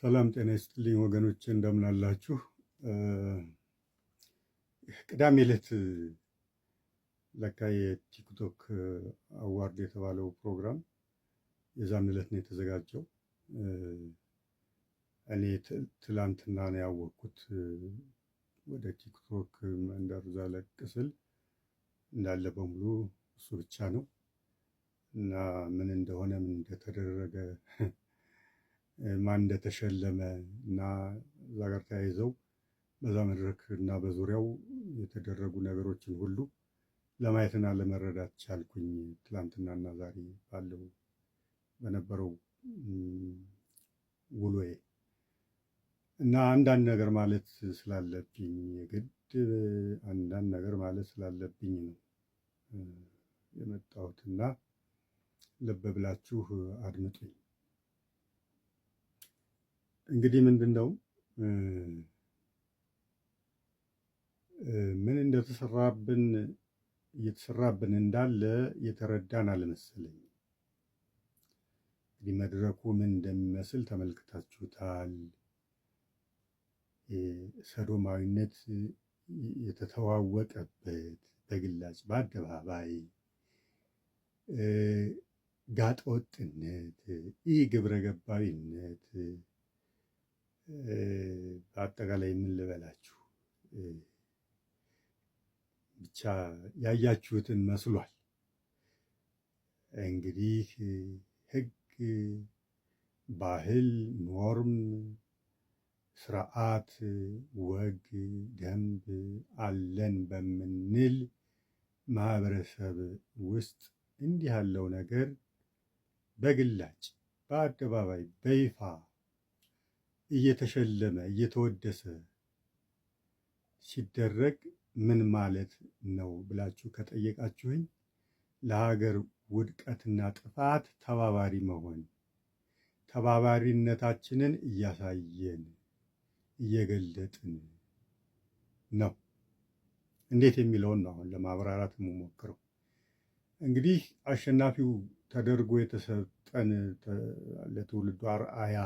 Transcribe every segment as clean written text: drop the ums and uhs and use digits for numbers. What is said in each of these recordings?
ሰላም ጤና ይስጥልኝ ወገኖች፣ እንደምን አላችሁ? ቅዳሜ ዕለት ለካ የቲክቶክ አዋርድ የተባለው ፕሮግራም የዛን ዕለት ነው የተዘጋጀው። እኔ ትላንትና ነው ያወቅኩት። ወደ ቲክቶክ መንደር ዘለቅ ስል እንዳለ በሙሉ እሱ ብቻ ነው እና ምን እንደሆነ ምን እንደተደረገ ማን እንደተሸለመ እና እዛ ጋር ተያይዘው በዛ መድረክ እና በዙሪያው የተደረጉ ነገሮችን ሁሉ ለማየትና ለመረዳት ቻልኩኝ። ትላንትናና ዛሬ ባለው በነበረው ውሎዬ እና አንዳንድ ነገር ማለት ስላለብኝ የግድ አንዳንድ ነገር ማለት ስላለብኝ ነው የመጣሁትና ልብ ብላችሁ አድምጡኝ። እንግዲህ ምንድነው ምን እንደተሰራብን እየተሰራብን እንዳለ የተረዳን አልመሰለኝ። እንግዲህ መድረኩ ምን እንደሚመስል ተመልክታችሁታል። ሰዶማዊነት የተተዋወቀበት በግላጭ በአደባባይ ጋጠወጥነት፣ ይህ ግብረ ገባዊነት በአጠቃላይ ምን ልበላችሁ ብቻ ያያችሁትን መስሏል። እንግዲህ ሕግ፣ ባህል፣ ኖርም፣ ስርዓት፣ ወግ፣ ደንብ አለን በምንል ማህበረሰብ ውስጥ እንዲህ ያለው ነገር በግላጭ በአደባባይ በይፋ እየተሸለመ እየተወደሰ ሲደረግ ምን ማለት ነው ብላችሁ ከጠየቃችሁኝ ለሀገር ውድቀትና ጥፋት ተባባሪ መሆን፣ ተባባሪነታችንን እያሳየን እየገለጥን ነው። እንዴት የሚለውን ነው አሁን ለማብራራት የምሞክረው። እንግዲህ አሸናፊው ተደርጎ የተሰጠን ለትውልዱ አርአያ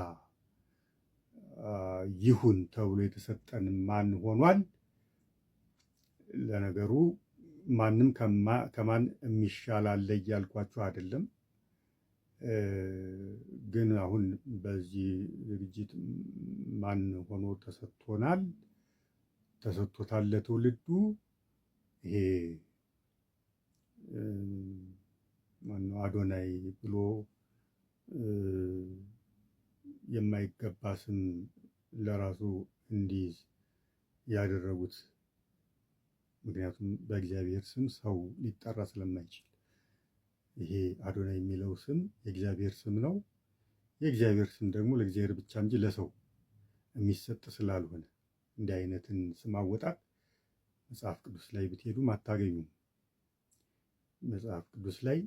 ይሁን ተብሎ የተሰጠን ማን ሆኗል? ለነገሩ ማንም ከማን የሚሻል አለ እያልኳችሁ አይደለም። ግን አሁን በዚህ ዝግጅት ማን ሆኖ ተሰጥቶታል ለትውልዱ። ይሄ ማነው አዶናይ ብሎ የማይገባ ስም ለራሱ እንዲይዝ ያደረጉት። ምክንያቱም በእግዚአብሔር ስም ሰው ሊጠራ ስለማይችል ይሄ አዶናይ የሚለው ስም የእግዚአብሔር ስም ነው። የእግዚአብሔር ስም ደግሞ ለእግዚአብሔር ብቻ እንጂ ለሰው የሚሰጥ ስላልሆነ እንዲህ አይነትን ስም አወጣት መጽሐፍ ቅዱስ ላይ ብትሄዱም አታገኙም። መጽሐፍ ቅዱስ ላይ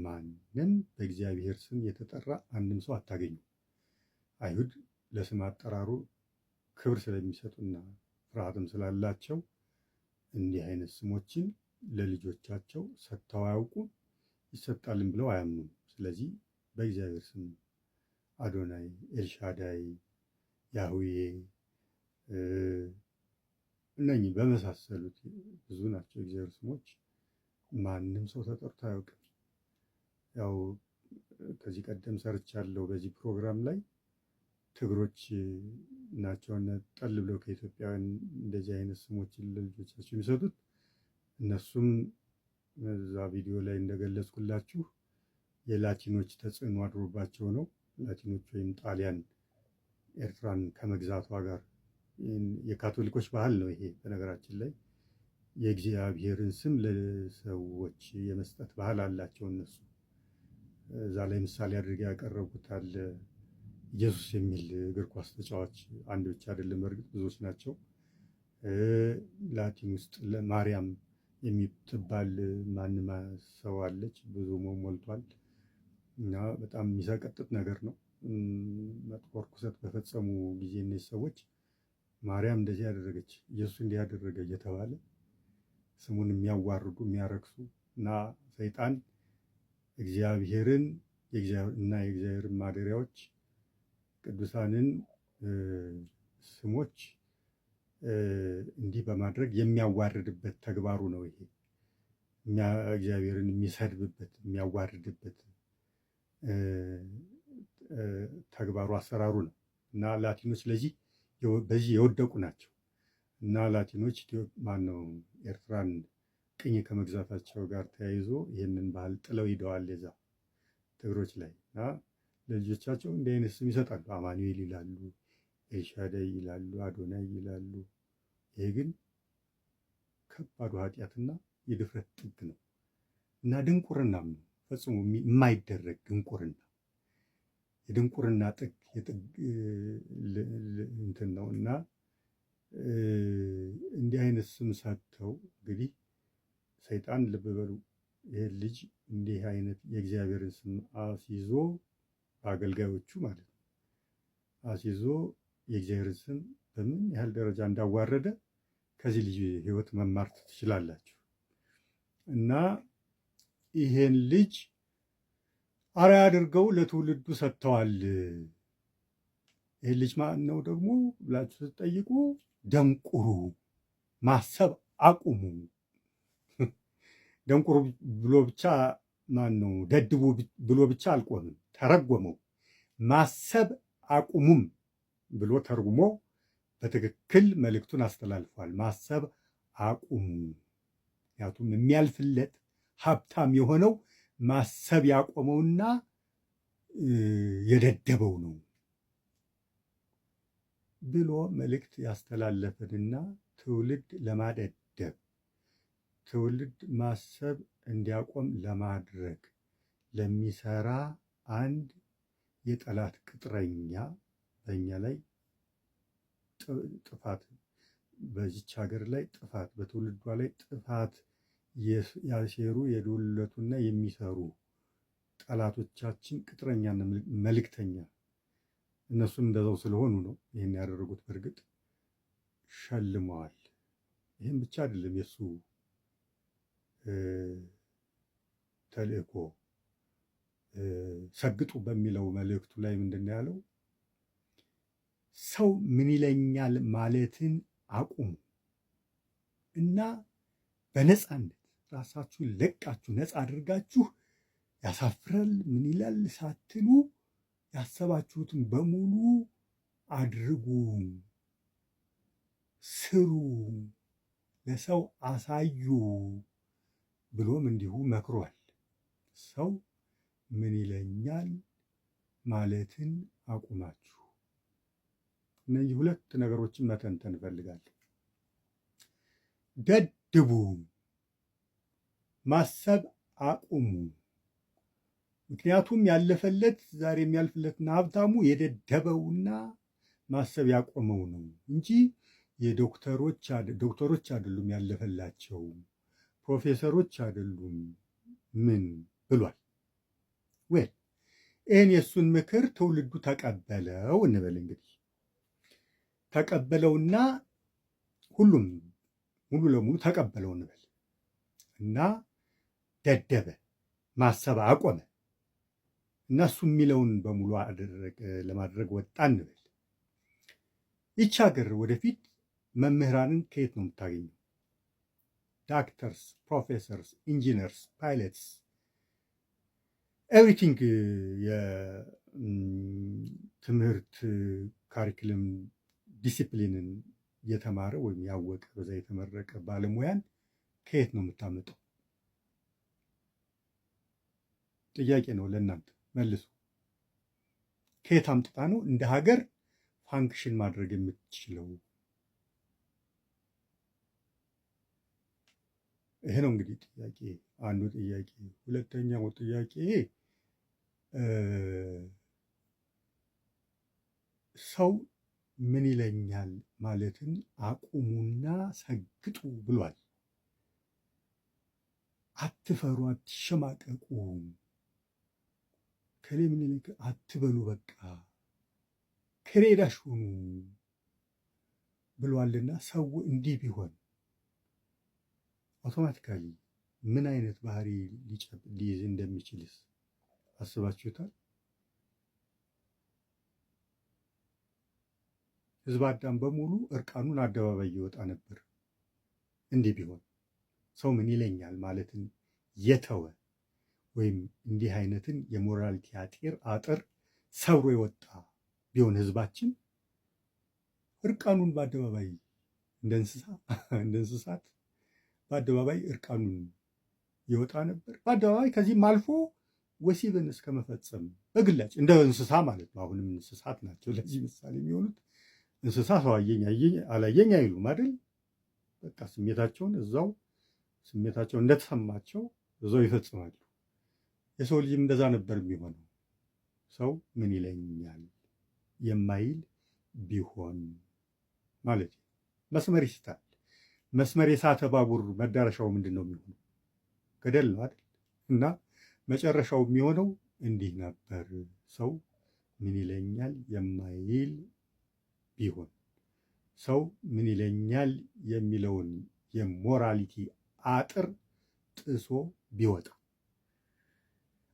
ማንም በእግዚአብሔር ስም የተጠራ አንድም ሰው አታገኙም። አይሁድ ለስም አጠራሩ ክብር ስለሚሰጡና ፍርሃትም ስላላቸው እንዲህ አይነት ስሞችን ለልጆቻቸው ሰጥተው አያውቁ፣ ይሰጣልን ብለው አያምኑም። ስለዚህ በእግዚአብሔር ስም አዶናይ፣ ኤልሻዳይ፣ ያህዌ እነኚህ በመሳሰሉት ብዙ ናቸው የእግዚአብሔር ስሞች። ማንም ሰው ተጠርቶ አያውቅም። ያው ከዚህ ቀደም ሰርቻለሁ በዚህ ፕሮግራም ላይ ትግሮች ናቸው ጠል ብለው ከኢትዮጵያውያን እንደዚህ አይነት ስሞችን ለልጆቻቸው የሚሰጡት። እነሱም እዛ ቪዲዮ ላይ እንደገለጽኩላችሁ የላቲኖች ተጽዕኖ አድሮባቸው ነው። ላቲኖች ወይም ጣሊያን ኤርትራን ከመግዛቷ ጋር የካቶሊኮች ባህል ነው ይሄ። በነገራችን ላይ የእግዚአብሔርን ስም ለሰዎች የመስጠት ባህል አላቸው እነሱ። እዛ ላይ ምሳሌ አድርገው ያቀረቡት አለ ኢየሱስ የሚል እግር ኳስ ተጫዋች አንድ ብቻ አይደለም፣ በእርግጥ ብዙዎች ናቸው። ላቲን ውስጥ ማርያም የምትባል ማንም ሰው አለች፣ ብዙ ሞልቷል እና በጣም የሚሰቀጥጥ ነገር ነው። መጥፎ ርኩሰት በፈጸሙ ጊዜ እነዚህ ሰዎች ማርያም እንደዚህ ያደረገች፣ ኢየሱስ እንዲህ ያደረገ እየተባለ ስሙን የሚያዋርዱ የሚያረክሱ እና ሰይጣን እግዚአብሔርን እና የእግዚአብሔር ማደሪያዎች ቅዱሳንን ስሞች እንዲህ በማድረግ የሚያዋርድበት ተግባሩ ነው። ይሄ እግዚአብሔርን የሚሰድብበት የሚያዋርድበት ተግባሩ አሰራሩ ነው እና ላቲኖች በዚህ የወደቁ ናቸው እና ላቲኖች ማነው ኤርትራን ቅኝ ከመግዛታቸው ጋር ተያይዞ ይህንን ባህል ጥለው ሂደዋል። የዛ ትግሮች ላይ እና ለልጆቻቸው እንዲህ አይነት ስም ይሰጣሉ። አማኑኤል ይላሉ፣ ኤልሻዳይ ይላሉ፣ አዶናይ ይላሉ። ይሄ ግን ከባዱ ኃጢአትና የድፍረት ጥግ ነው እና ድንቁርናም ነው፣ ፈጽሞ የማይደረግ ድንቁርና፣ የድንቁርና ጥግ እንትን ነው እና እንዲህ አይነት ስም ሰጥተው እንግዲህ ሰይጣን ልብ በሉ ይህ ልጅ እንዲህ አይነት የእግዚአብሔርን ስም አስይዞ በአገልጋዮቹ ማለት ነው አስይዞ የእግዚአብሔርን ስም በምን ያህል ደረጃ እንዳዋረደ ከዚህ ልጅ ሕይወት መማር ትችላላችሁ። እና ይሄን ልጅ አርአያ አድርገው ለትውልዱ ሰጥተዋል። ይሄን ልጅ ማን ነው ደግሞ ብላችሁ ስትጠይቁ ደንቁሩ፣ ማሰብ አቁሙ። ደንቁሩ ብሎ ብቻ ማን ነው ደድቡ ብሎ ብቻ አልቆምም፣ ተረጎመው። ማሰብ አቁሙም ብሎ ተርጉሞ በትክክል መልእክቱን አስተላልፏል። ማሰብ አቁሙ። ምክንያቱም የሚያልፍለት ሀብታም የሆነው ማሰብ ያቆመውና የደደበው ነው ብሎ መልእክት ያስተላለፈንና ትውልድ ለማደደብ ትውልድ ማሰብ እንዲያቆም ለማድረግ ለሚሰራ አንድ የጠላት ቅጥረኛ በእኛ ላይ ጥፋት፣ በዚች ሀገር ላይ ጥፋት፣ በትውልዷ ላይ ጥፋት ያሴሩ የዶለቱና የሚሰሩ ጠላቶቻችን ቅጥረኛና መልእክተኛ እነሱም እንደዛው ስለሆኑ ነው ይህን ያደረጉት። በእርግጥ ሸልመዋል። ይህም ብቻ አይደለም የእሱ ተልእኮ። ሰግጡ በሚለው መልእክቱ ላይ ምንድን ነው ያለው? ሰው ምን ይለኛል ማለትን አቁሙ እና በነፃነት ራሳችሁን ለቃችሁ ነፃ አድርጋችሁ ያሳፍራል ምን ይላል ሳትሉ ያሰባችሁትን በሙሉ አድርጉ፣ ስሩ፣ ለሰው አሳዩ ብሎም እንዲሁ መክሯል። ሰው ምን ይለኛል ማለትን አቁማችሁ። እነዚህ ሁለት ነገሮችን መተንተን እፈልጋለሁ። ደድቡ፣ ማሰብ አቁሙ። ምክንያቱም ያለፈለት ዛሬ የሚያልፍለትና ሀብታሙ የደደበውና ማሰብ ያቆመው ነው እንጂ ዶክተሮች አይደሉም ያለፈላቸው፣ ፕሮፌሰሮች አይደሉም። ምን ብሏል? ወይ ይህን የእሱን ምክር ትውልዱ ተቀበለው እንበል እንግዲህ ተቀበለውና ሁሉም ሙሉ ለሙሉ ተቀበለው እንበል እና ደደበ፣ ማሰብ አቆመ እና እሱ የሚለውን በሙሉ ለማድረግ ወጣ እንበል። ይቺ ሀገር ወደፊት መምህራንን ከየት ነው የምታገኘው? ዳክተርስ፣ ፕሮፌሰርስ፣ ኢንጂነርስ፣ ፓይለትስ ኤቭሪቲንግ የትምህርት ካሪክለም ዲሲፕሊንን የተማረ ወይም ያወቀ በዛ የተመረቀ ባለሙያን ከየት ነው የምታመጣው? ጥያቄ ነው ለእናንተ መልሱ። ከየት አምጥታ ነው እንደ ሀገር ፋንክሽን ማድረግ የምትችለው? ይሄ ነው እንግዲህ ጥያቄ፣ አንዱ ጥያቄ። ሁለተኛው ጥያቄ ሰው ምን ይለኛል ማለትን አቁሙና ሰግጡ ብሏል። አትፈሩ፣ አትሸማቀቁ፣ ከሌ ምን ይልክ አትበሉ፣ በቃ ከሌዳሽ ሁኑ ብሏልና ሰው እንዲህ ቢሆን አውቶማቲካሊ ምን አይነት ባህሪ ሊይዝ እንደሚችልስ አስባችሁታል? ህዝብ አዳም በሙሉ እርቃኑን አደባባይ ይወጣ ነበር። እንዲህ ቢሆን ሰው ምን ይለኛል ማለትን የተወ ወይም እንዲህ አይነትን የሞራሊቲ አጥር ሰብሮ የወጣ ቢሆን ህዝባችን እርቃኑን በአደባባይ እንደ እንስሳት በአደባባይ እርቃኑን ይወጣ ነበር። በአደባባይ ከዚህም አልፎ ወሲብን እስከ መፈጸም በግላጭ እንደ እንስሳ ማለት ነው። አሁንም እንስሳት ናቸው ለዚህ ምሳሌ የሚሆኑት። እንስሳ ሰው አየኝ አላየኝ አይሉም አይደል? በቃ ስሜታቸውን እንደተሰማቸው እዛው ይፈጽማሉ። የሰው ልጅም እንደዛ ነበር የሚሆነው። ሰው ምን ይለኛል የማይል ቢሆን ማለት ነው። መስመር ይስታል። መስመር የሳተ ባቡር መዳረሻው ምንድን ነው የሚሆነው? ገደል ነው አይደል? እና መጨረሻው የሚሆነው እንዲህ ነበር። ሰው ምን ይለኛል የማይል ቢሆን፣ ሰው ምን ይለኛል የሚለውን የሞራሊቲ አጥር ጥሶ ቢወጣ።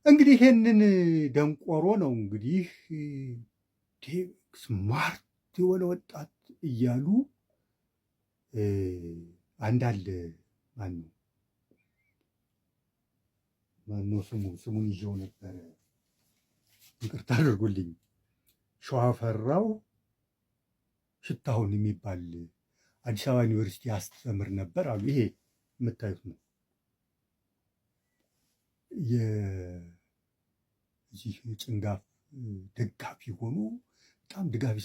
እንግዲህ ይሄንን ደንቆሮ ነው እንግዲህ ስማርት የሆነ ወጣት እያሉ አንዳለ ማነው ስሙን ይዤው ነበረ፣ ይቅርታ አድርጉልኝ። ሸዋፈራው ሽታሁን የሚባል አዲስ አበባ ዩኒቨርሲቲ ያስተምር ነበር አሉ። ይሄ የምታዩት ነው። የዚህ ጭንጋፍ ደጋፊ ሆኖ በጣም ድጋፍ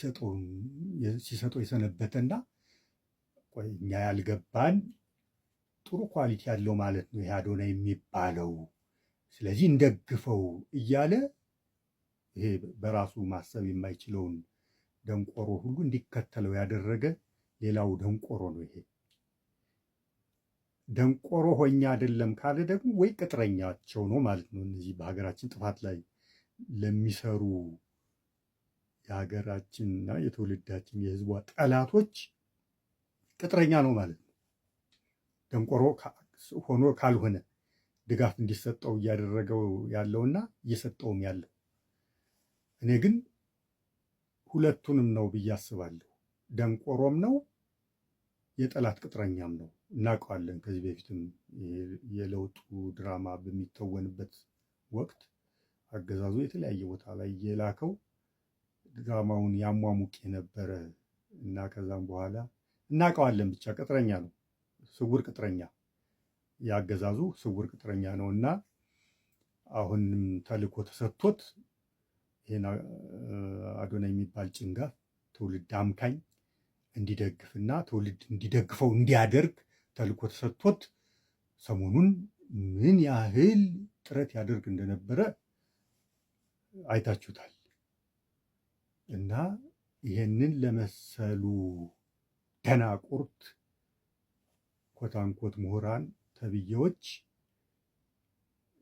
ሲሰጠው የሰነበተና እኛ ያልገባን ጥሩ ኳሊቲ ያለው ማለት ነው ይሄ አዶናይ የሚባለው፣ ስለዚህ እንደግፈው እያለ ይሄ በራሱ ማሰብ የማይችለውን ደንቆሮ ሁሉ እንዲከተለው ያደረገ ሌላው ደንቆሮ ነው። ይሄ ደንቆሮ ሆኛ አይደለም ካለ ደግሞ ወይ ቅጥረኛቸው ነው ማለት ነው። እነዚህ በሀገራችን ጥፋት ላይ ለሚሰሩ የሀገራችንና የትውልዳችን የሕዝቧ ጠላቶች ቅጥረኛ ነው ማለት ነው። ደንቆሮ ሆኖ ካልሆነ ድጋፍ እንዲሰጠው እያደረገው ያለውና እየሰጠውም ያለው። እኔ ግን ሁለቱንም ነው ብዬ አስባለሁ። ደንቆሮም ነው የጠላት ቅጥረኛም ነው። እናውቀዋለን። ከዚህ በፊትም የለውጡ ድራማ በሚተወንበት ወቅት አገዛዙ የተለያየ ቦታ ላይ የላከው ድራማውን ያሟሙቅ የነበረ እና ከዛም በኋላ እናውቀዋለን። ብቻ ቅጥረኛ ነው፣ ስውር ቅጥረኛ፣ ያገዛዙ ስውር ቅጥረኛ ነው እና አሁንም ተልእኮ ተሰጥቶት ይህን አዶናይ የሚባል ጭንጋፍ ትውልድ አምካኝ እንዲደግፍና ትውልድ እንዲደግፈው እንዲያደርግ ተልእኮ ተሰጥቶት ሰሞኑን ምን ያህል ጥረት ያደርግ እንደነበረ አይታችሁታል። እና ይህንን ለመሰሉ ደናቁርት ኮታንኮት ምሁራን ተብዬዎች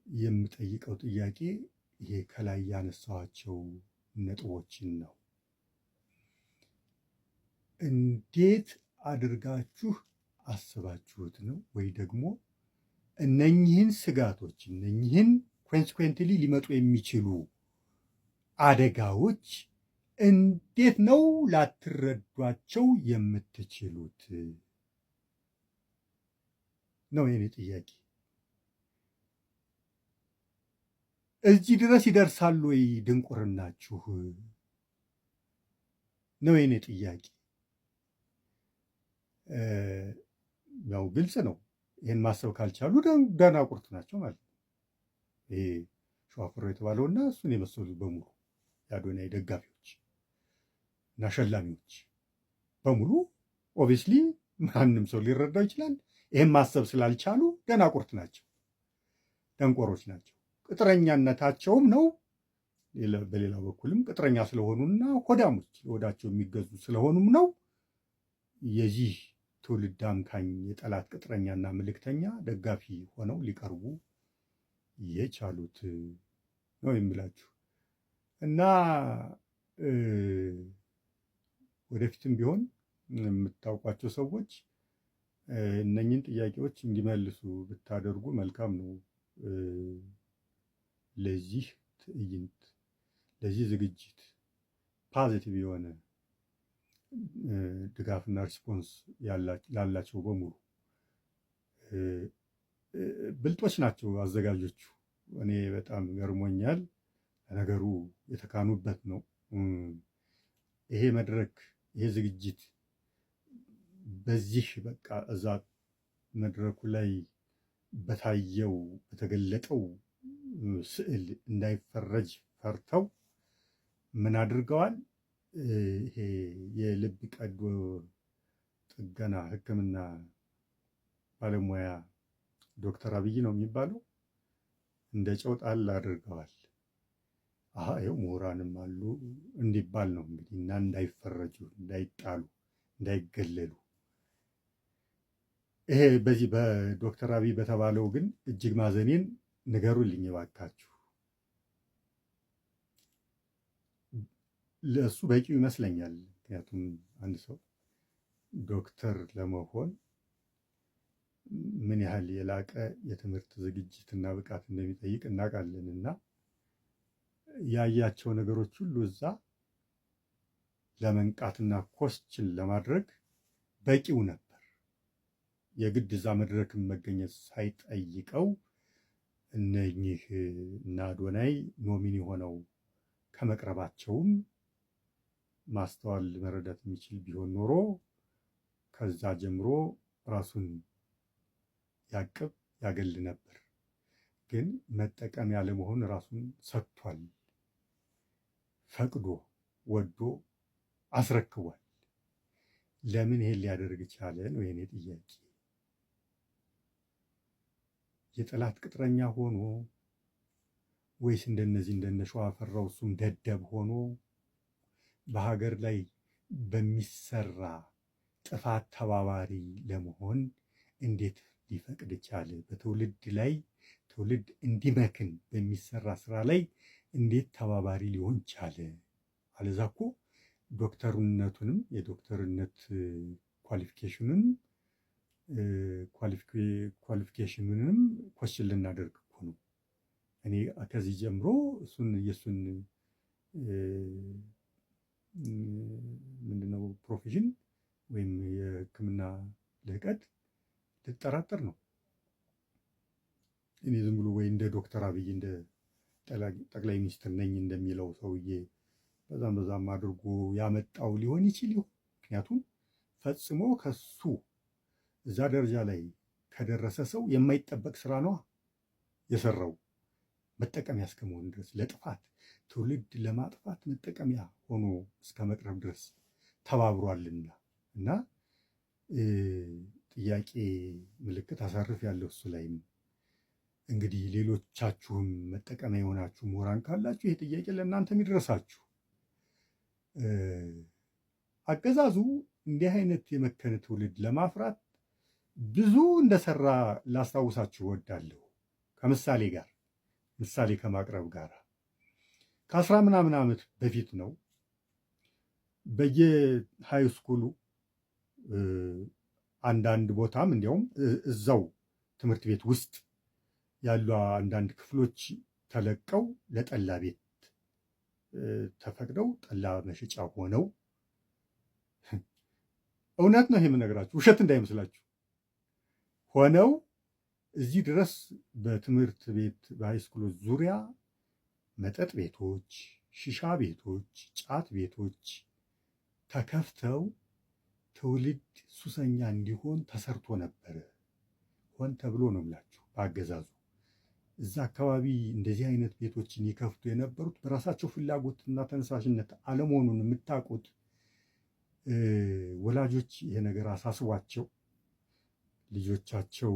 የምጠይቀው ጥያቄ ይሄ ከላይ ያነሳኋቸው ነጥቦችን ነው። እንዴት አድርጋችሁ አስባችሁት ነው? ወይ ደግሞ እነኚህን ስጋቶች እነኚህን ኮንሲኩዌንትሊ ሊመጡ የሚችሉ አደጋዎች እንዴት ነው ላትረዷቸው የምትችሉት ነው የኔ ጥያቄ። እዚህ ድረስ ይደርሳሉ ወይ ድንቁርናችሁ ነው የኔ ጥያቄ። ያው ግልጽ ነው። ይህን ማሰብ ካልቻሉ ደናቁርት ናቸው ማለት ነው። ይሄ ሸዋፍሮ የተባለውና እሱን የመሰሉ በሙሉ የአዶናይ ደጋፊዎች እና ሸላሚዎች በሙሉ ኦብቪስሊ ማንም ሰው ሊረዳው ይችላል። ይህን ማሰብ ስላልቻሉ ደናቁርት ናቸው፣ ደንቆሮች ናቸው። ቅጥረኛነታቸውም ነው። በሌላ በኩልም ቅጥረኛ ስለሆኑና ሆዳሞች ለሆዳቸው የሚገዙ ስለሆኑም ነው የዚህ ትውልድ አምካኝ የጠላት ቅጥረኛና ምልክተኛ ደጋፊ ሆነው ሊቀርቡ የቻሉት ነው የሚላችሁ። እና ወደፊትም ቢሆን የምታውቋቸው ሰዎች እነኝን ጥያቄዎች እንዲመልሱ ብታደርጉ መልካም ነው። ለዚህ ትዕይንት፣ ለዚህ ዝግጅት ፖዚቲቭ የሆነ ድጋፍና ሪስፖንስ ላላቸው በሙሉ ብልጦች ናቸው አዘጋጆቹ። እኔ በጣም ገርሞኛል። ነገሩ የተካኑበት ነው። ይሄ መድረክ ይሄ ዝግጅት በዚህ በቃ እዛ መድረኩ ላይ በታየው በተገለጠው ስዕል እንዳይፈረጅ ፈርተው ምን አድርገዋል? ይሄ የልብ ቀዶ ጥገና ሕክምና ባለሙያ ዶክተር አብይ ነው የሚባለው እንደ ጨው ጣል አድርገዋል። ይኸው ምሁራንም አሉ እንዲባል ነው እንግዲህ እና እንዳይፈረጁ፣ እንዳይጣሉ፣ እንዳይገለሉ። ይሄ በዚህ በዶክተር አብይ በተባለው ግን እጅግ ማዘኔን ንገሩልኝ እባካችሁ። ለእሱ በቂው ይመስለኛል። ምክንያቱም አንድ ሰው ዶክተር ለመሆን ምን ያህል የላቀ የትምህርት ዝግጅትና ብቃት እንደሚጠይቅ እናውቃለን እና ያያቸው ነገሮች ሁሉ እዛ ለመንቃትና ኮስችን ለማድረግ በቂው ነበር። የግድ እዛ መድረክን መገኘት ሳይጠይቀው እነኚህ እና አዶናይ ኖሚኒ ሆነው ከመቅረባቸውም ማስተዋል መረዳት የሚችል ቢሆን ኖሮ ከዛ ጀምሮ ራሱን ያቅብ ያገል ነበር። ግን መጠቀም ያለመሆን ራሱን ሰጥቷል። ፈቅዶ ወዶ አስረክቧል። ለምን ይሄን ሊያደርግ ቻለ ነው የኔ ጥያቄ። የጠላት ቅጥረኛ ሆኖ ወይስ እንደነዚህ እንደነ ሸዋፈራው እሱም ደደብ ሆኖ በሀገር ላይ በሚሰራ ጥፋት ተባባሪ ለመሆን እንዴት ሊፈቅድ ቻለ? በትውልድ ላይ ትውልድ እንዲመክን በሚሰራ ስራ ላይ እንዴት ተባባሪ ሊሆን ቻለ? አለዛ እኮ ዶክተርነቱንም የዶክተርነት ኳሊፊኬሽኑንም ኮስችን ልናደርግ እኮ ነው። እኔ ከዚህ ጀምሮ የእሱን ምንድነው ፕሮፌሽን ወይም የሕክምና ልህቀት ልጠራጠር ነው። እኔ ዝም ብሎ ወይ እንደ ዶክተር አብይ እንደ ጠቅላይ ሚኒስትር ነኝ እንደሚለው ሰውዬ በዛም አድርጎ ያመጣው ሊሆን ይችል ይሆን? ምክንያቱም ፈጽሞ ከሱ እዛ ደረጃ ላይ ከደረሰ ሰው የማይጠበቅ ስራ ነዋ የሰራው። መጠቀሚያ እስከመሆን ድረስ ለጥፋት ትውልድ ለማጥፋት መጠቀሚያ ሆኖ እስከ መቅረብ ድረስ ተባብሯልና እና ጥያቄ ምልክት አሳርፍ ያለው እሱ ላይም እንግዲህ ሌሎቻችሁም መጠቀሚያ የሆናችሁ ምሁራን ካላችሁ ይሄ ጥያቄ ለእናንተ የሚደርሳችሁ። አገዛዙ እንዲህ አይነት የመከነ ትውልድ ለማፍራት ብዙ እንደሰራ ላስታውሳችሁ እወዳለሁ። ከምሳሌ ጋር ምሳሌ ከማቅረብ ጋር ከ10 ምናምን ዓመት በፊት ነው በየሃይ ስኩሉ አንዳንድ ቦታም እንዲያውም እዛው ትምህርት ቤት ውስጥ ያሉ አንዳንድ ክፍሎች ተለቀው ለጠላ ቤት ተፈቅደው ጠላ መሸጫ ሆነው፣ እውነት ነው ይሄ የምነግራችሁ፣ ውሸት እንዳይመስላችሁ ሆነው እዚህ ድረስ በትምህርት ቤት በሃይስኩሎች ዙሪያ መጠጥ ቤቶች፣ ሺሻ ቤቶች፣ ጫት ቤቶች ተከፍተው ትውልድ ሱሰኛ እንዲሆን ተሰርቶ ነበረ። ሆን ተብሎ ነው የምላችሁ በአገዛዙ። እዛ አካባቢ እንደዚህ አይነት ቤቶችን ይከፍቱ የነበሩት በራሳቸው ፍላጎትና ተነሳሽነት አለመሆኑን የምታውቁት ወላጆች ይሄ ነገር አሳስቧቸው ልጆቻቸው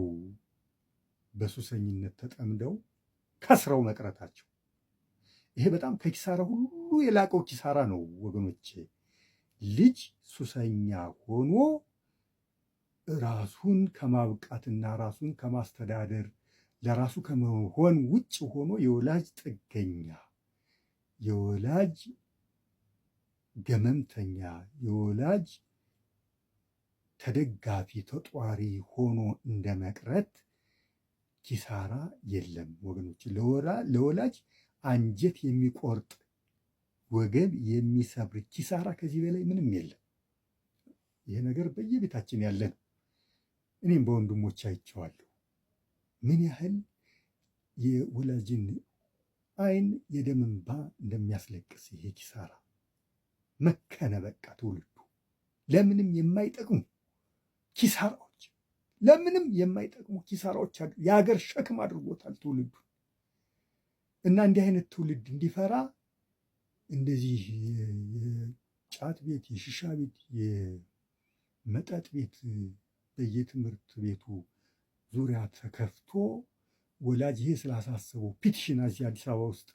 በሱሰኝነት ተጠምደው ከስረው መቅረታቸው፣ ይሄ በጣም ከኪሳራ ሁሉ የላቀው ኪሳራ ነው ወገኖቼ። ልጅ ሱሰኛ ሆኖ ራሱን ከማብቃትና ራሱን ከማስተዳደር ለራሱ ከመሆን ውጭ ሆኖ የወላጅ ጥገኛ፣ የወላጅ ገመምተኛ፣ የወላጅ ተደጋፊ ተጧሪ ሆኖ እንደመቅረት ኪሳራ የለም ወገኖች። ለወላጅ አንጀት የሚቆርጥ ወገብ የሚሰብር ኪሳራ ከዚህ በላይ ምንም የለም። ይሄ ነገር በየቤታችን ያለ ነው። እኔም በወንድሞች አይቼዋለሁ ምን ያህል የወላጅን አይን የደም እንባ እንደሚያስለቅስ ይሄ ኪሳራ መከነ። በቃ ትውልዱ ለምንም የማይጠቅሙ ኪሳራዎች፣ ለምንም የማይጠቅሙ ኪሳራዎች የሀገር ሸክም አድርጎታል ትውልዱ። እና እንዲህ አይነት ትውልድ እንዲፈራ እንደዚህ የጫት ቤት፣ የሽሻ ቤት፣ የመጠጥ ቤት በየትምህርት ቤቱ ዙሪያ ተከፍቶ ወላጅ ይሄ ስላሳሰበው ፒቲሽን እዚህ አዲስ አበባ ውስጥ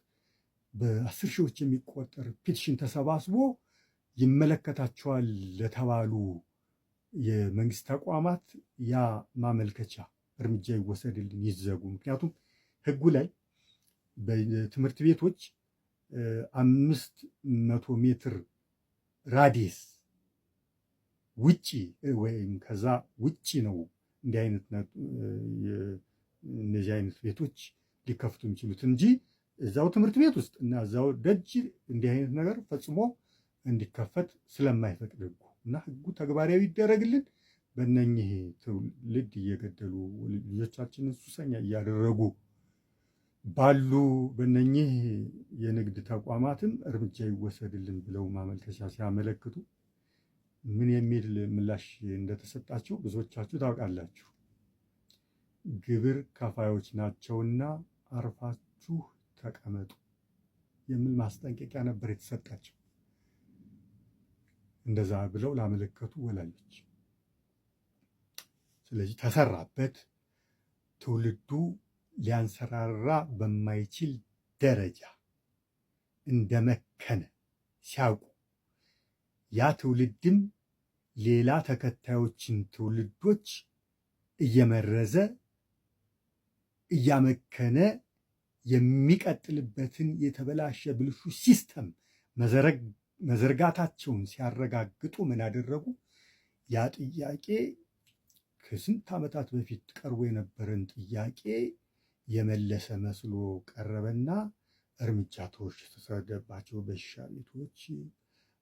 በ10 ሺዎች የሚቆጠር ፒቲሽን ተሰባስቦ ይመለከታቸዋል ለተባሉ የመንግስት ተቋማት ያ ማመልከቻ እርምጃ ይወሰድልን፣ ይዘጉ። ምክንያቱም ህጉ ላይ በትምህርት ቤቶች 500 ሜትር ራዲየስ ውጪ ወይም ከዛ ውጪ ነው እንዲህ አይነት እነዚህ አይነት ቤቶች ሊከፍቱ የሚችሉት እንጂ እዛው ትምህርት ቤት ውስጥ እና እዛው ደጅ እንዲህ አይነት ነገር ፈጽሞ እንዲከፈት ስለማይፈቅድ ህጉ እና ህጉ ተግባራዊ ይደረግልን። በእነኚህ ትውልድ እየገደሉ ልጆቻችንን ሱሰኛ እያደረጉ ባሉ በእነኚህ የንግድ ተቋማትም እርምጃ ይወሰድልን ብለው ማመልከቻ ሲያመለክቱ ምን የሚል ምላሽ እንደተሰጣቸው ብዙዎቻችሁ ታውቃላችሁ። ግብር ከፋዮች ናቸውና አርፋችሁ ተቀመጡ የሚል ማስጠንቀቂያ ነበር የተሰጣቸው። እንደዛ ብለው ላመለከቱ ወላጆች። ስለዚህ ተሰራበት። ትውልዱ ሊያንሰራራ በማይችል ደረጃ እንደመከነ ሲያውቁ ያ ትውልድም ሌላ ተከታዮችን ትውልዶች እየመረዘ እያመከነ የሚቀጥልበትን የተበላሸ ብልሹ ሲስተም መዘርጋታቸውን ሲያረጋግጡ ምን አደረጉ? ያ ጥያቄ ከስንት ዓመታት በፊት ቀርቦ የነበረን ጥያቄ የመለሰ መስሎ ቀረበና እርምጃ ተወሰደባቸው። በሺሻ ቤቶች፣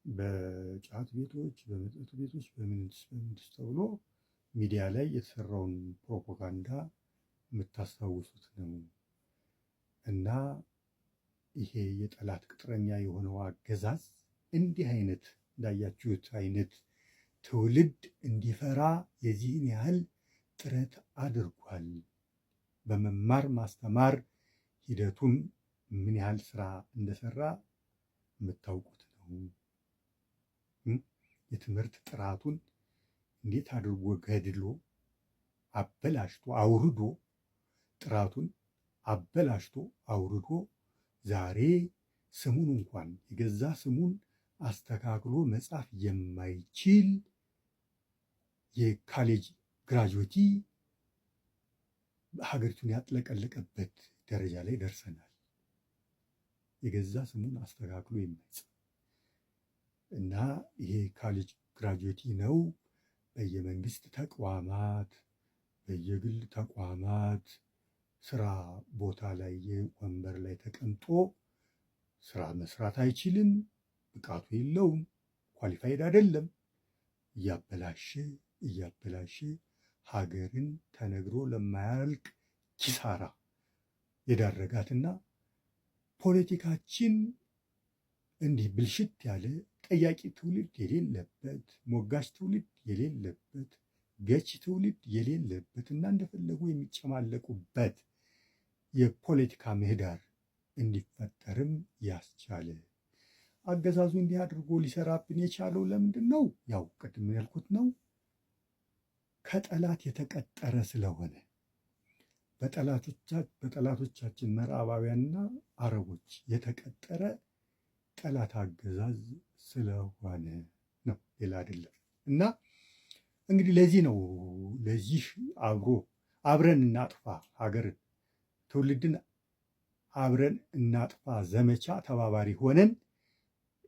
በጫት ቤቶች፣ በመጠጥ ቤቶች በምንስ ተብሎ ሚዲያ ላይ የተሰራውን ፕሮፓጋንዳ የምታስታውሱት ነው። እና ይሄ የጠላት ቅጥረኛ የሆነው አገዛዝ እንዲህ አይነት እንዳያችሁት አይነት ትውልድ እንዲፈራ የዚህን ያህል ጥረት አድርጓል። በመማር ማስተማር ሂደቱም ምን ያህል ስራ እንደሰራ የምታውቁት ነው። የትምህርት ጥራቱን እንዴት አድርጎ ገድሎ አበላሽቶ አውርዶ ጥራቱን አበላሽቶ አውርዶ ዛሬ ስሙን እንኳን የገዛ ስሙን አስተካክሎ መጻፍ የማይችል የካሌጅ ግራጁዌቲ ሀገሪቱን ያጥለቀለቀበት ደረጃ ላይ ደርሰናል። የገዛ ስሙን አስተካክሎ የማይጽፍ እና ይሄ ካሌጅ ግራጁዌቲ ነው በየመንግስት ተቋማት በየግል ተቋማት ስራ ቦታ ላይ ወንበር ላይ ተቀምጦ ስራ መስራት አይችልም፣ ብቃቱ የለውም፣ ኳሊፋይድ አይደለም። እያበላሸ ሀገርን ተነግሮ ለማያልቅ ኪሳራ የዳረጋትና ፖለቲካችን እንዲህ ብልሽት ያለ ጠያቂ ትውልድ የሌለበት፣ ሞጋች ትውልድ የሌለበት፣ ገች ትውልድ የሌለበት እና እንደፈለጉ የሚጨማለቁበት የፖለቲካ ምህዳር እንዲፈጠርም ያስቻለ አገዛዙ እንዲህ አድርጎ ሊሰራብን የቻለው ለምንድን ነው? ያው ቅድም ያልኩት ነው። ከጠላት የተቀጠረ ስለሆነ በጠላቶቻችን ምዕራባውያንና አረቦች የተቀጠረ ጠላት አገዛዝ ስለሆነ ነው፣ ሌላ አይደለም። እና እንግዲህ ለዚህ ነው ለዚህ አብረን እናጥፋ ሀገርን ትውልድን አብረን እናጥፋ ዘመቻ ተባባሪ ሆነን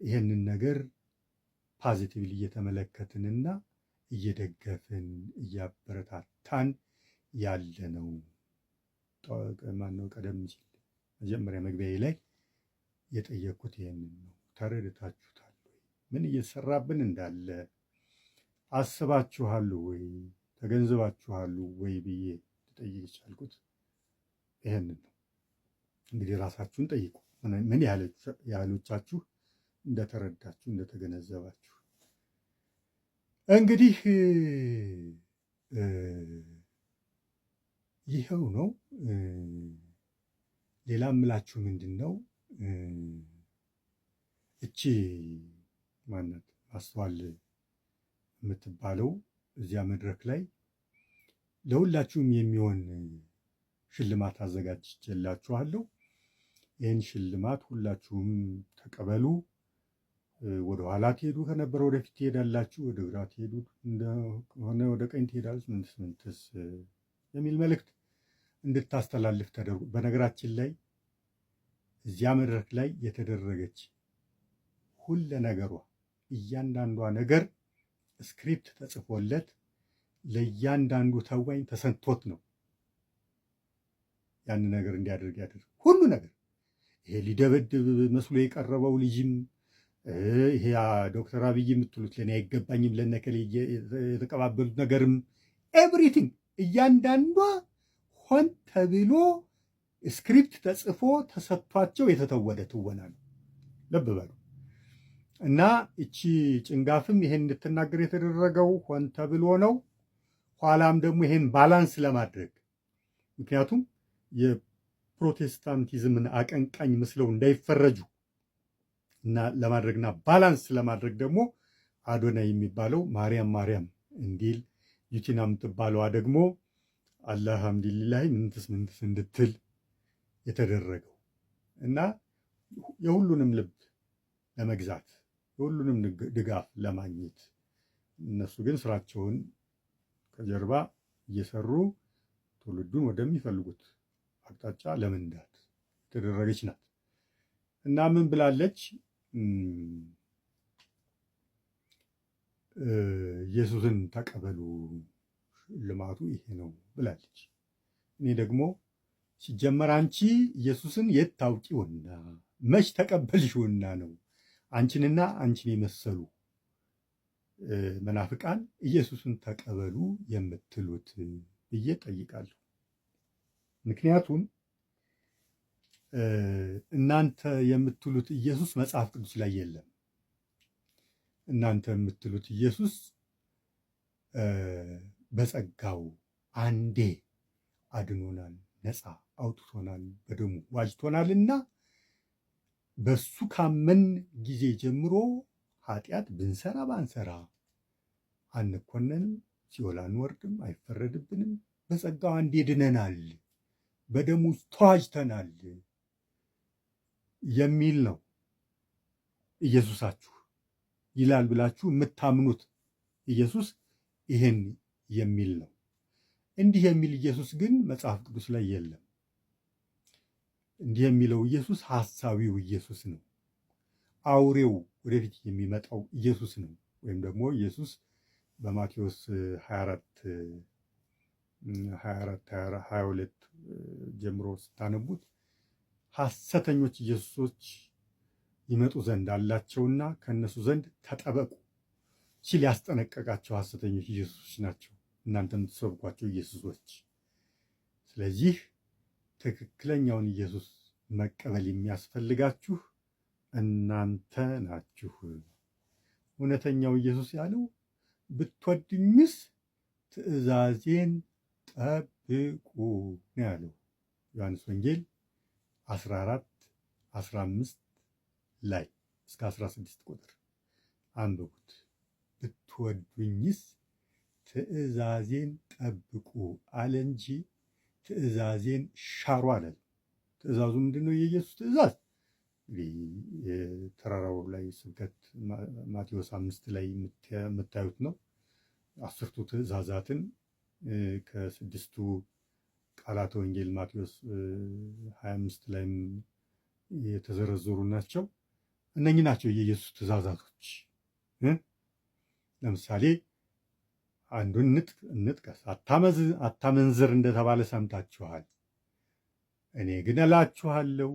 ይህንን ነገር ፖዚቲቭሊ እየተመለከትንና እየደገፍን እያበረታታን ያለ ነው። ማነው ቀደም ሲል መጀመሪያ መግቢያዬ ላይ የጠየኩት ይህንን ነው። ተረድታችሁታል ወይ? ምን እየተሰራብን እንዳለ አስባችኋል ወይ ተገንዝባችኋል ወይ ብዬ ልጠይቅ የቻልኩት ይሄንን ነው። እንግዲህ ራሳችሁን ጠይቁ። ምን ያህሎቻችሁ እንደተረዳችሁ እንደተገነዘባችሁ። እንግዲህ ይኸው ነው። ሌላ ምላችሁ ምንድን ነው? እቺ ማናት ማስተዋል የምትባለው እዚያ መድረክ ላይ ለሁላችሁም የሚሆን ሽልማት አዘጋጅቼላችኋለሁ። ይህን ሽልማት ሁላችሁም ተቀበሉ። ወደ ኋላ ትሄዱ ከነበረ ወደፊት ትሄዳላችሁ፣ ወደ ግራ ትሄዱ እንደሆነ ወደ ቀኝ ትሄዳለች። ምንትስ የሚል መልእክት እንድታስተላልፍ ተደርጎ በነገራችን ላይ እዚያ መድረክ ላይ የተደረገች ሁለ ነገሯ እያንዳንዷ ነገር ስክሪፕት ተጽፎለት ለእያንዳንዱ ተዋኝ ተሰንቶት ነው ያን ነገር እንዲያደርግ ያደርግ ሁሉ ነገር። ይሄ ሊደበድብ መስሎ የቀረበው ልጅም ይሄ ዶክተር አብይ የምትሉት ለእኔ አይገባኝም ለነከሌ የተቀባበሉት ነገርም ኤቭሪቲንግ እያንዳንዷ ሆን ተብሎ ስክሪፕት ተጽፎ ተሰጥቷቸው የተተወደ ትወና ነው። ልብ በሉ። እና እቺ ጭንጋፍም ይሄን እንድትናገር የተደረገው ሆን ተብሎ ነው። ኋላም ደግሞ ይሄን ባላንስ ለማድረግ ምክንያቱም የፕሮቴስታንቲዝምን አቀንቃኝ መስለው እንዳይፈረጁ እና ለማድረግና ባላንስ ለማድረግ ደግሞ አዶናይ የሚባለው ማርያም ማርያም እንዲል ዩቲና የምትባለዋ ደግሞ አልሐምዱሊላህ ምንትስ እንድትል የተደረገው እና የሁሉንም ልብ ለመግዛት የሁሉንም ድጋፍ ለማግኘት እነሱ ግን ስራቸውን ከጀርባ እየሰሩ ትውልዱን ወደሚፈልጉት አቅጣጫ ለመንዳት የተደረገች ናት። እና ምን ብላለች? ኢየሱስን ተቀበሉ ልማቱ ይሄ ነው ብላለች። እኔ ደግሞ ሲጀመር አንቺ ኢየሱስን የት ታውቂውና መች ተቀበልሽውና ነው አንቺንና አንቺን የመሰሉ መናፍቃን ኢየሱስን ተቀበሉ የምትሉት ብዬ ጠይቃለሁ። ምክንያቱም እናንተ የምትሉት ኢየሱስ መጽሐፍ ቅዱስ ላይ የለም። እናንተ የምትሉት ኢየሱስ በጸጋው አንዴ አድኖናል፣ ነፃ አውጥቶናል፣ በደሙ ዋጅቶናልና በሱ ካመን ጊዜ ጀምሮ ኃጢአት ብንሰራ ባንሰራ አንኮነንም፣ ሲኦል አንወርድም፣ አይፈረድብንም። በጸጋው አንዴ ድነናል፣ በደሙ ተዋጅተናል የሚል ነው ኢየሱሳችሁ ይላል ብላችሁ የምታምኑት ኢየሱስ ይሄን የሚል ነው። እንዲህ የሚል ኢየሱስ ግን መጽሐፍ ቅዱስ ላይ የለም። እንዲህ የሚለው ኢየሱስ ሐሳዊው ኢየሱስ ነው። አውሬው ወደፊት የሚመጣው ኢየሱስ ነው። ወይም ደግሞ ኢየሱስ በማቴዎስ 22 ጀምሮ ስታነቡት ሐሰተኞች ኢየሱሶች ይመጡ ዘንድ አላቸውና ከእነሱ ዘንድ ተጠበቁ ሲል ያስጠነቀቃቸው ሐሰተኞች ኢየሱሶች ናቸው እናንተ የምትሰብኳቸው ኢየሱሶች። ስለዚህ ትክክለኛውን ኢየሱስ መቀበል የሚያስፈልጋችሁ እናንተ ናችሁ። እውነተኛው ኢየሱስ ያለው ብትወድኝስ ትእዛዜን ጠብቁ ነው ያለው። ዮሐንስ ወንጌል 14:15 ላይ እስከ 16 ቁጥር አንብቡት። ብትወዱኝስ ትእዛዜን ጠብቁ አለ እንጂ ትእዛዜን ሻሩ አለ። ትእዛዙ ምንድን ነው? የኢየሱስ ትእዛዝ የተራራው ላይ ስብከት ማቴዎስ 5 ላይ የምታዩት ነው። 10ቱ ትእዛዛትን ከ6ቱ ቃላተ ወንጌል ማቴዎስ 25 ላይም የተዘረዘሩ ናቸው። እነኚህ ናቸው የኢየሱስ ትእዛዛቶች። ለምሳሌ አንዱን እንጥቀስ። አታመንዝር እንደተባለ ሰምታችኋል። እኔ ግን እላችኋለሁ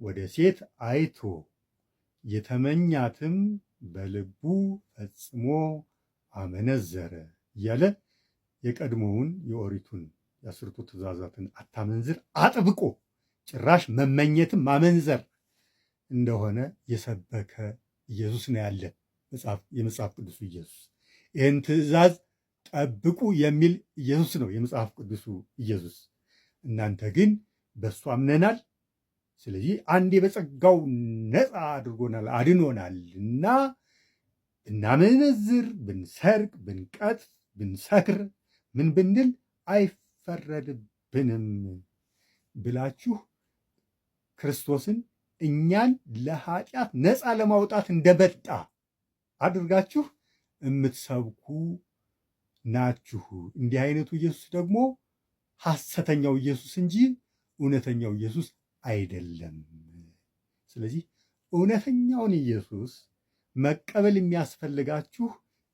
ወደ ሴት አይቶ የተመኛትም በልቡ ፈጽሞ አመነዘረ እያለ የቀድሞውን የኦሪቱን የአስርቱ ትእዛዛትን አታመንዝር አጥብቆ ጭራሽ መመኘትም ማመንዘር እንደሆነ የሰበከ ኢየሱስ ነው ያለ የመጽሐፍ ቅዱሱ ኢየሱስ። ይህን ትእዛዝ ጠብቁ የሚል ኢየሱስ ነው የመጽሐፍ ቅዱሱ ኢየሱስ። እናንተ ግን በእሱ አምነናል፣ ስለዚህ አንዴ በጸጋው ነፃ አድርጎናል አድኖናል እና ብናመነዝር፣ ብንሰርቅ፣ ብንቀጥፍ፣ ብንሰክር፣ ምን ብንል አይፈረድብንም ብላችሁ ክርስቶስን እኛን ለኃጢአት ነፃ ለማውጣት እንደመጣ አድርጋችሁ የምትሰብኩ ናችሁ። እንዲህ አይነቱ ኢየሱስ ደግሞ ሐሰተኛው ኢየሱስ እንጂ እውነተኛው ኢየሱስ አይደለም። ስለዚህ እውነተኛውን ኢየሱስ መቀበል የሚያስፈልጋችሁ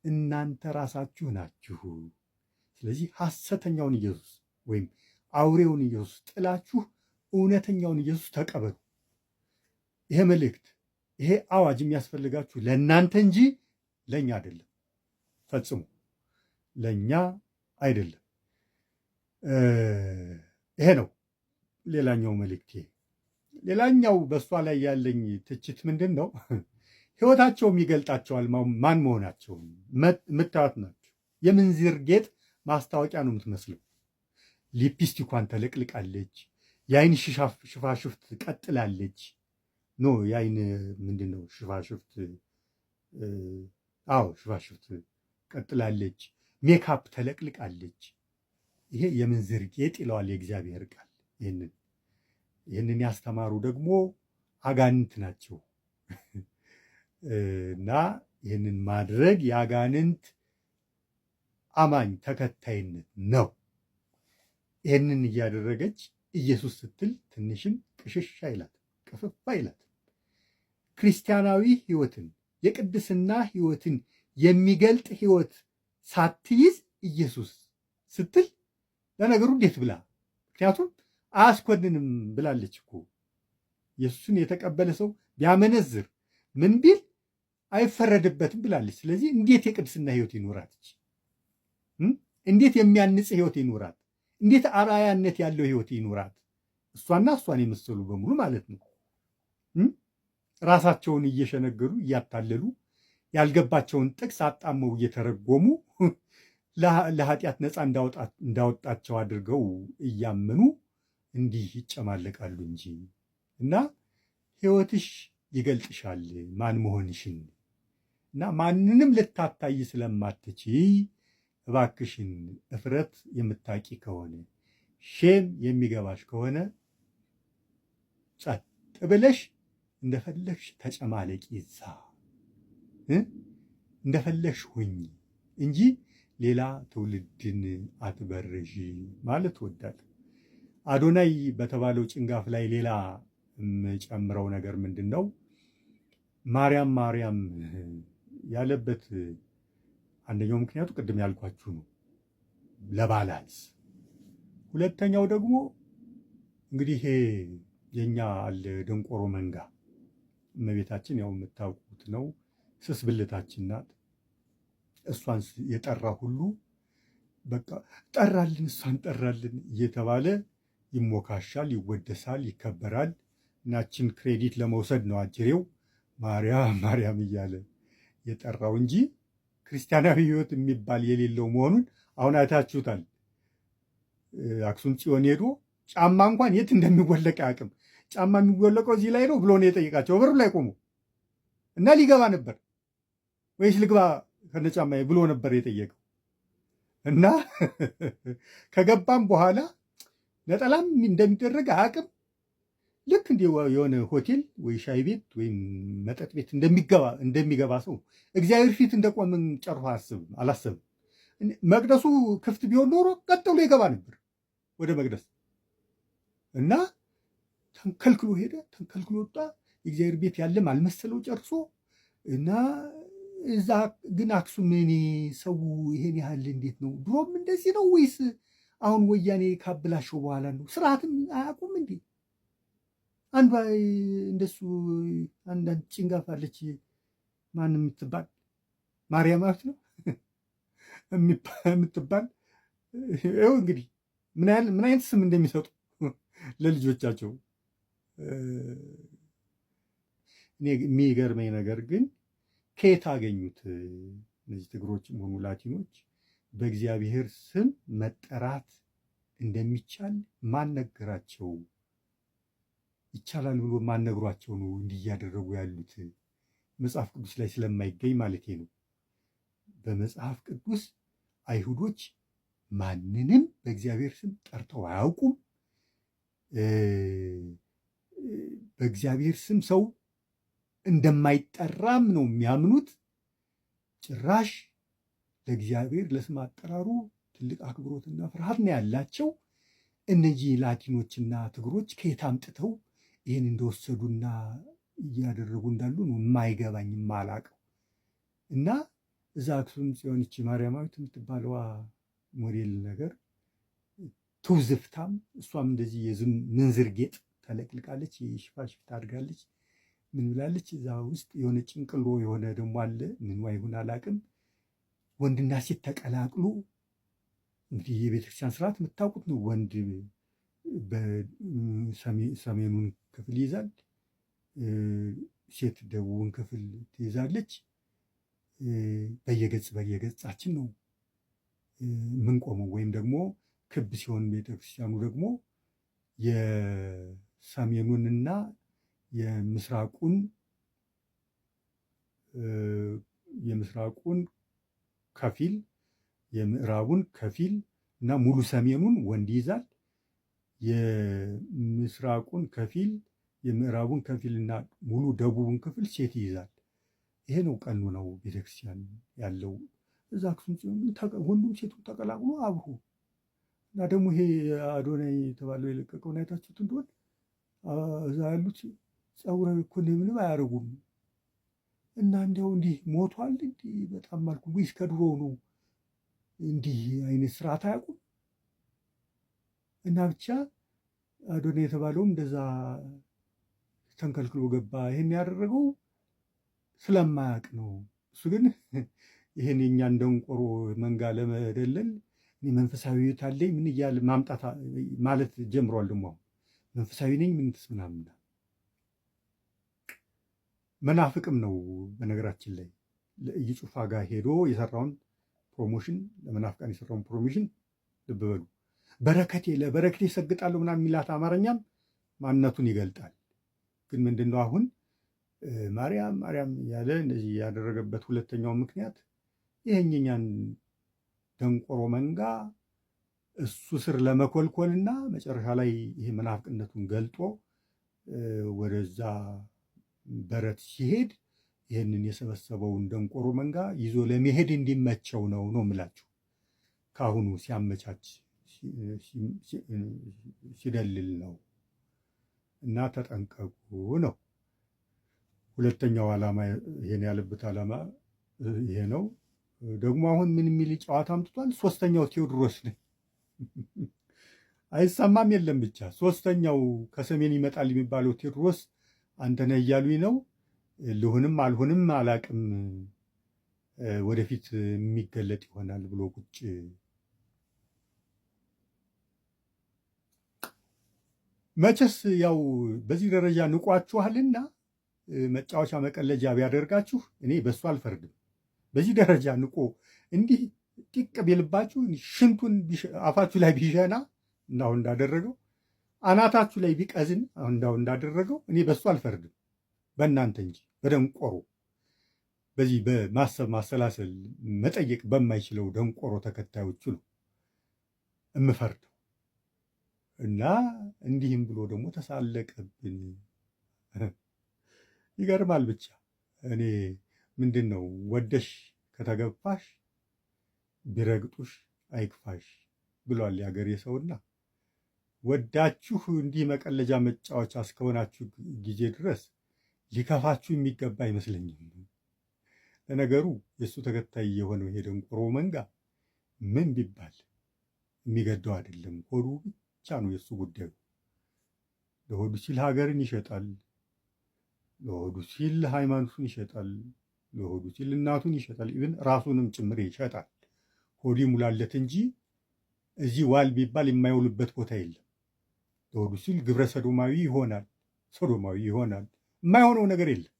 እናንተ ራሳችሁ ናችሁ። ስለዚህ ሐሰተኛውን ኢየሱስ ወይም አውሬውን ኢየሱስ ጥላችሁ እውነተኛውን ኢየሱስ ተቀበሉ። ይሄ መልእክት፣ ይሄ አዋጅ የሚያስፈልጋችሁ ለእናንተ እንጂ ለእኛ አይደለም። ፈጽሞ ለእኛ አይደለም። ይሄ ነው ሌላኛው መልእክቴ። ሌላኛው በእሷ ላይ ያለኝ ትችት ምንድን ነው? ሕይወታቸውም ይገልጣቸዋል ማን መሆናቸውን። የምታዩት ናቸው። የምንዝር ጌጥ ማስታወቂያ ነው የምትመስለው። ሊፕስቲኳን ተለቅልቃለች። የአይን ሽፋሽፍት ቀጥላለች። ኖ የአይን ምንድን ነው ሽፋሽፍት? አዎ ሽፋሽፍት ቀጥላለች። ሜካፕ ተለቅልቃለች። ይሄ የምንዝር ጌጥ ይለዋል የእግዚአብሔር ቃል። ይህንን ያስተማሩ ደግሞ አጋንንት ናቸው እና ይህንን ማድረግ የአጋንንት አማኝ ተከታይነት ነው። ይህንን እያደረገች ኢየሱስ ስትል ትንሽም ቅሽሽ አይላት፣ ቅፍፍ አይላት። ክርስቲያናዊ ሕይወትን የቅድስና ሕይወትን የሚገልጥ ሕይወት ሳትይዝ ኢየሱስ ስትል ለነገሩ እንዴት ብላ? ምክንያቱም አያስኮንንም ብላለች እኮ። ኢየሱስን የተቀበለ ሰው ቢያመነዝር ምን ቢል አይፈረድበትም ብላለች። ስለዚህ እንዴት የቅድስና ሕይወት ይኖራት? እንዴት የሚያንጽ ሕይወት ይኖራት? እንዴት አርአያነት ያለው ሕይወት ይኖራት? እሷና እሷን የመሰሉ በሙሉ ማለት ነው። ራሳቸውን እየሸነገሉ እያታለሉ ያልገባቸውን ጥቅስ አጣመው እየተረጎሙ ለኃጢአት ነፃ እንዳወጣቸው አድርገው እያመኑ እንዲህ ይጨማለቃሉ እንጂ። እና ሕይወትሽ ይገልጥሻል ማን መሆንሽን። እና ማንንም ልታታይ ስለማትችይ እባክሽን እፍረት የምታቂ ከሆነ ሼም የሚገባሽ ከሆነ ጸጥ ብለሽ እንደፈለግሽ ተጨማለቂ፣ ይዛ እንደፈለግሽ ሁኝ እንጂ ሌላ ትውልድን አትበርዥ ማለት ወዳል። አዶናይ በተባለው ጭንጋፍ ላይ ሌላ የምጨምረው ነገር ምንድን ነው? ማርያም ማርያም ያለበት አንደኛው ምክንያቱ ቅድም ያልኳችሁ ነው፣ ለባላንስ። ሁለተኛው ደግሞ እንግዲህ ይሄ የኛ አለ ደንቆሮ መንጋ። እመቤታችን ያው የምታውቁት ነው፣ ስስ ብልታችን ናት። እሷን የጠራ ሁሉ በቃ ጠራልን፣ እሷን ጠራልን እየተባለ ይሞካሻል፣ ይወደሳል፣ ይከበራል። እናችን ክሬዲት ለመውሰድ ነው አጅሬው ማርያም ማርያም እያለ የጠራው እንጂ ክርስቲያናዊ ሕይወት የሚባል የሌለው መሆኑን አሁን አይታችሁታል። አክሱም ጽዮን ሄዶ ጫማ እንኳን የት እንደሚወለቅ አያውቅም። ጫማ የሚወለቀው እዚህ ላይ ነው ብሎ ነው የጠየቃቸው። በሩ ላይ ቆሞ እና ሊገባ ነበር ወይስ ልግባ ከነጫማ ብሎ ነበር የጠየቀው። እና ከገባም በኋላ ነጠላም እንደሚደረግ አያውቅም። ልክ እንደ የሆነ ሆቴል ወይ ሻይ ቤት ወይም መጠጥ ቤት እንደሚገባ ሰው እግዚአብሔር ፊት እንደቆምን ጨርሶ አላሰብም። መቅደሱ ክፍት ቢሆን ኖሮ ቀጥ ብሎ ይገባ ነበር ወደ መቅደስ እና ተንከልክሎ ሄደ፣ ተንከልክሎ ወጣ። የእግዚአብሔር ቤት ያለም አልመሰለው ጨርሶ እና እዛ ግን አክሱም እኔ ሰው ይሄን ያህል እንዴት ነው? ድሮም እንደዚህ ነው ወይስ አሁን ወያኔ ካብላሸው በኋላ ነው? ስርዓትም አያውቁም እንዴ? አንዷ እንደሱ አንዳንድ ጭንጋፍ አለች፣ ማንም የምትባል ማርያም ማለት ነው። የምትባል ይኸው እንግዲህ ምን አይነት ስም እንደሚሰጡ ለልጆቻቸው። የሚገርመኝ ነገር ግን ከየት አገኙት? እነዚህ ትግሮችም ሆኑ ላቲኖች በእግዚአብሔር ስም መጠራት እንደሚቻል ማን ነገራቸው? ይቻላል ብሎ ማን ነግሯቸው ነው እንዲህ እያደረጉ ያሉት? መጽሐፍ ቅዱስ ላይ ስለማይገኝ ማለቴ ነው። በመጽሐፍ ቅዱስ አይሁዶች ማንንም በእግዚአብሔር ስም ጠርተው አያውቁም። በእግዚአብሔር ስም ሰው እንደማይጠራም ነው የሚያምኑት። ጭራሽ ለእግዚአብሔር ለስም አጠራሩ ትልቅ አክብሮትና ፍርሃት ነው ያላቸው። እነዚህ ላቲኖችና ትግሮች ከየት አምጥተው ይህን እንደወሰዱና እያደረጉ እንዳሉ ነው የማይገባኝ የማላቀው። እና እዛ አክሱም ጽዮን ይህች ማርያማዊት የምትባለዋ ሞዴል ነገር ትውዝፍታም፣ እሷም እንደዚህ ምንዝር ጌጥ ተለቅልቃለች፣ የሽፋሽፍታ አድርጋለች። ምን ብላለች? እዛ ውስጥ የሆነ ጭንቅሎ የሆነ ደግሞ አለ። ምን ይሁን አላቅም። ወንድና ሴት ተቀላቅሎ እንግዲህ የቤተክርስቲያን ስርዓት የምታውቁት ነው። ወንድ ሰሜኑን ክፍል ይይዛል፣ ሴት ደቡቡን ክፍል ትይዛለች። በየገጻችን ነው የምንቆመው። ወይም ደግሞ ክብ ሲሆን ቤተክርስቲያኑ ደግሞ የሰሜኑንና የምስራቁን ከፊል የምዕራቡን ከፊል እና ሙሉ ሰሜኑን ወንድ ይይዛል። የምስራቁን ከፊል የምዕራቡን ከፊል እና ሙሉ ደቡቡን ክፍል ሴት ይይዛል። ይሄ ነው ቀኑ ነው ቤተክርስቲያን ያለው። እዛ አክሱም ጽዮን ወንዱም ሴቱ ተቀላቅሎ አብሮ እና ደግሞ ይሄ አዶናይ የተባለው የለቀቀውን አይታችሁት እንደሆነ እዛ ያሉት ፀጉረ እኮ ምንም አያደርጉም። እና እንዲያው እንዲህ ሞቷል እንዲህ በጣም አልኩ ወይስ ከድሮ ነው እንዲህ አይነት ስርዓት አያውቁም? እና ብቻ አዶናይ የተባለውም እንደዛ ተንከልክሎ ገባ። ይሄን ያደረገው ስለማያውቅ ነው። እሱ ግን ይሄን የእኛን ደንቆሮ መንጋ ለመደለል መንፈሳዊ ሕይወት አለኝ ምን እያለ ማምጣት ማለት ጀምሯል። ደግሞ አሁን መንፈሳዊ ነኝ ምንትስ ምናምን መናፍቅም ነው። በነገራችን ላይ ለእይ ጩፋ ጋር ሄዶ የሰራውን ፕሮሞሽን ለመናፍቃን የሰራውን ፕሮሞሽን ልብ በሉ። ለበረከቴ ሰግጣለሁ ምናምን የሚላት አማርኛም ማንነቱን ይገልጣል። ግን ምንድነው አሁን ማርያም ማርያም ያለ እንደዚህ ያደረገበት ሁለተኛው ምክንያት ይሄኛን ደንቆሮ መንጋ እሱ ስር ለመኮልኮልና መጨረሻ ላይ ይሄ መናፍቅነቱን ገልጦ ወደዛ በረት ሲሄድ ይህንን የሰበሰበውን ደንቆሮ መንጋ ይዞ ለመሄድ እንዲመቸው ነው የምላችሁ። ከአሁኑ ሲያመቻች ሲደልል ነው። እና ተጠንቀቁ ነው። ሁለተኛው ዓላማ ይሄን ያለበት ዓላማ ይሄ ነው። ደግሞ አሁን ምን የሚል ጨዋታ አምጥቷል። ሶስተኛው ቴዎድሮስ ነው። አይሰማም የለም ብቻ ሶስተኛው ከሰሜን ይመጣል የሚባለው ቴዎድሮስ አንተ ነህ እያሉኝ ነው። ልሁንም አልሁንም አላቅም፣ ወደፊት የሚገለጥ ይሆናል ብሎ ቁጭ መቼስ ያው በዚህ ደረጃ ንቋችኋልና መጫወቻ መቀለጃ ቢያደርጋችሁ እኔ በሱ አልፈርድም። በዚህ ደረጃ ንቆ እንዲህ ጢቅ ቢልባችሁ ሽንቱን አፋችሁ ላይ ቢሸና እንዳሁን እንዳደረገው አናታችሁ ላይ ቢቀዝን እንዳሁን እንዳደረገው እኔ በሱ አልፈርድም፣ በእናንተ እንጂ በደንቆሮ በዚህ በማሰብ ማሰላሰል መጠየቅ በማይችለው ደንቆሮ ተከታዮቹ ነው እምፈርደው። እና እንዲህም ብሎ ደግሞ ተሳለቀብን። ይገርማል። ብቻ እኔ ምንድን ነው ወደሽ ከተገፋሽ ቢረግጡሽ አይክፋሽ ብሏል የሀገሬ ሰውና፣ ወዳችሁ እንዲህ መቀለጃ መጫወቻ እስከሆናችሁ ጊዜ ድረስ ሊከፋችሁ የሚገባ አይመስለኝም። ለነገሩ የእሱ ተከታይ የሆነው ይሄ ደንቆሮ መንጋ ምን ቢባል የሚገደው አይደለም። ሆዱ ብቻ ነው የእሱ ጉዳዩ። ለሆዱ ሲል ሀገርን ይሸጣል፣ ለሆዱ ሲል ሃይማኖቱን ይሸጣል፣ ለሆዱ ሲል እናቱን ይሸጣል፣ ኢቭን ራሱንም ጭምር ይሸጣል። ሆዱ ይሙላለት እንጂ እዚህ ዋል ቢባል የማይውልበት ቦታ የለም። ለሆዱ ሲል ግብረ ሰዶማዊ ይሆናል፣ ሶዶማዊ ይሆናል። የማይሆነው ነገር የለም።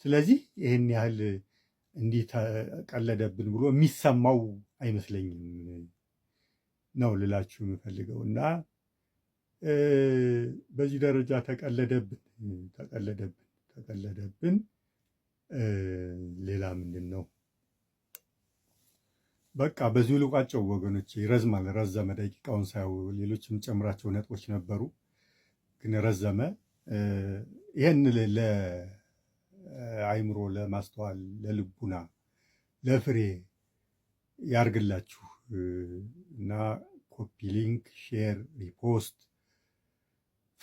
ስለዚህ ይህን ያህል እንዲህ ተቀለደብን ብሎ የሚሰማው አይመስለኝም ነው ልላችሁ የምፈልገው። እና በዚህ ደረጃ ተቀለደብን። ሌላ ምንድን ነው? በቃ በዚሁ ልቋጨው ወገኖች። ይረዝማል፣ ረዘመ። ደቂቃውን ሳየው ሌሎች የምጨምራቸው ነጥቦች ነበሩ፣ ግን ረዘመ። ይህን ለአይምሮ፣ ለማስተዋል፣ ለልቡና፣ ለፍሬ ያርግላችሁ እና ኮፒ ሊንክ፣ ሼር፣ ሪፖስት፣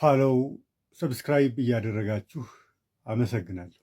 ፋሎው፣ ሰብስክራይብ እያደረጋችሁ አመሰግናለሁ።